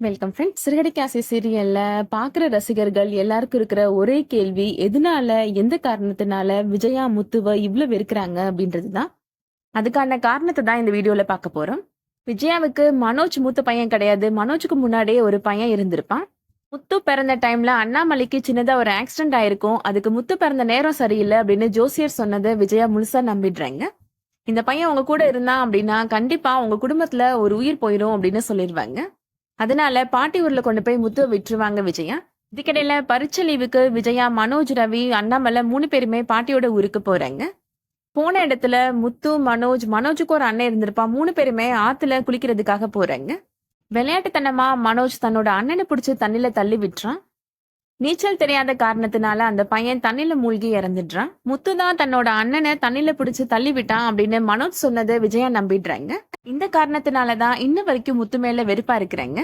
Welcome friends. சிறுகதைக்காசி சீரியல்ல பாக்குற ரசிகர்கள் எல்லாருக்கும் இருக்கிற ஒரே கேள்வி, எதனால எந்த காரணத்தினால விஜயா முத்துவ இவ்ளோ வெறுக்கிறாங்க அப்படின்றதுதான். அதுக்கான காரணத்தை தான் இந்த வீடியோல பார்க்க போறோம். விஜயாவுக்கு மனோஜ் மூத்த பையன் கிடையாது. மனோஜுக்கு முன்னாடியே ஒரு பையன் இருந்திருப்பான். முத்து பிறந்த டைம்ல அண்ணாமலைக்கு சின்னதா ஒரு ஆக்சிடென்ட் ஆயிருக்கும். அதுக்கு முத்து பிறந்த நேரம் சரியில்லை அப்படின்னு ஜோசியர் சொன்னதை விஜயா முழுசா நம்பிடுறாங்க. இந்த பையன் உங்க கூட இருந்தான் அப்படின்னா கண்டிப்பா உங்க குடும்பத்துல ஒரு உயிர் போயிடும் அப்படின்னு சொல்லிடுவாங்க. அதனால பாட்டி ஊர்ல கொண்டு போய் முத்துவை விட்டுருவாங்க விஜயா. இதுக்கிடையில பரீட்சை லீவுக்கு விஜயா, மனோஜ், ரவி, அண்ணாமலை 3 பேருமே பாட்டியோட ஊருக்கு போறாங்க. போன இடத்துல முத்து, மனோஜுக்கு ஒரு அண்ணன் இருந்திருப்பான். 3 பேருமே ஆத்துல குளிக்கிறதுக்காக போறாங்க. விளையாட்டுத்தனமா மனோஜ் தன்னோட அண்ணனை பிடிச்சு தண்ணில தள்ளி விட்டுறான். நீச்சல் தெரியாத காரணத்தினால அந்த பையன் தண்ணில மூழ்கி இறந்துடுறான். முத்து தான் தன்னோட அண்ணனை தண்ணில பிடிச்சு தள்ளி விட்டான் அப்படின்னு மனோஜ் சொன்னதை விஜயா நம்பிடுறாங்க. இந்த காரணத்தினாலதான் இன்ன வரைக்கும் முத்து மேல வெறுப்பா இருக்கிறாங்க.